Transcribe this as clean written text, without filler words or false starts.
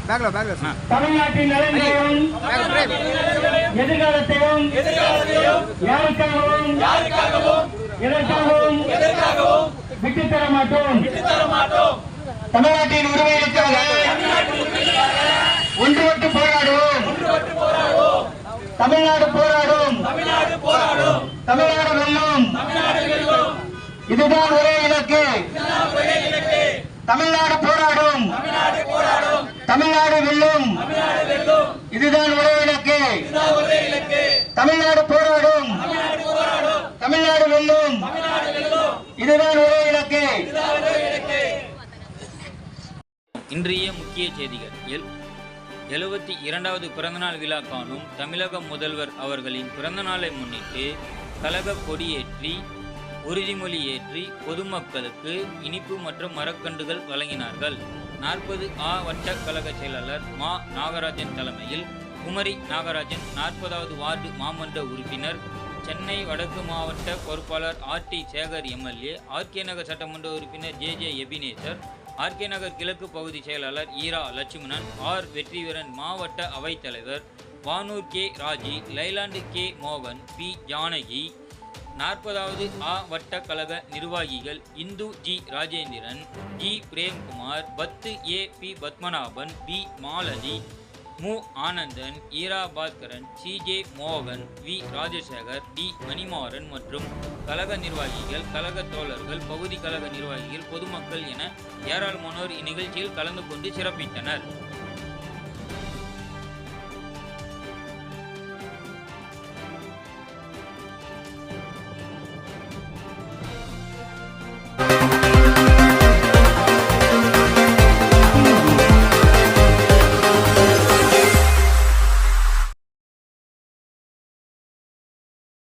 தமிழ்நாட்டின் நலன்களையும் எதிர்காலத்தையும் யாருக்காகவும் எதற்காகவும் விட்டுத்தர மாட்டோம். தமிழ்நாட்டின் உரிமைகளுக்காக ஒன்றுபட்டு போராடுவோம். தமிழ்நாடு போராடும். தமிழ்நாடு வெல்லும். இதுதான் ஒரே இலக்கு. தமிழ்நாடு போராடும். தமிழ்நாடு வெல்லும். இதுதான் ஒரே இலக்கு. தமிழ்நாடு போராடும். தமிழ்நாடு வெல்லும். இதுதான் ஒரே இலக்கு. இன்றைய முக்கிய செய்திகள். 72வது பிறந்தநாள் விழா காணும் தமிழக முதல்வர் அவர்களின் பிறந்தநாளை முன்னிட்டு கழக கொடியேற்றி உறுதிமொழி ஏற்றி பொதுமக்களுக்கு இனிப்பு மற்றும் மரக்கன்றுகள் வழங்கினார்கள். 40 வட்ட கழக செயலாளர் மா நாகராஜன் தலைமையில் குமரி நாகராஜன், 40வது வார்டு மாமன்ற உறுப்பினர், சென்னை வடக்கு மாவட்ட பொறுப்பாளர் ஆர்டி சேகர் எம்எல்ஏ, ஆர்கே நகர் சட்டமன்ற உறுப்பினர் ஜே எபினேசர், ஆர்கே நகர் கிழக்கு பகுதி செயலாளர் ஈரா லட்சுமணன், ஆர் வெற்றிவீரன், மாவட்ட அவைத்தலைவர் வானூர் கே ராஜி, லைலாண்டு கே மோகன், பி ஜானகி, 40வது வட்ட கழக நிர்வாகிகள் இந்து ஜி ராஜேந்திரன், ஜி பிரேம்குமார், பத்து பி பத்மநாபன், பி மாலதி, மு ஆனந்தன், ஈரா பாஸ்கரன், சிஜே மோகன், வி ராஜசேகர், டி மணிமாறன் மற்றும் கழக நிர்வாகிகள், கழக தோழர்கள், பகுதி கழக நிர்வாகிகள், பொதுமக்கள் என ஏராளமானோர் இந்நிகழ்ச்சியில் கலந்து கொண்டு சிறப்பித்தனர்.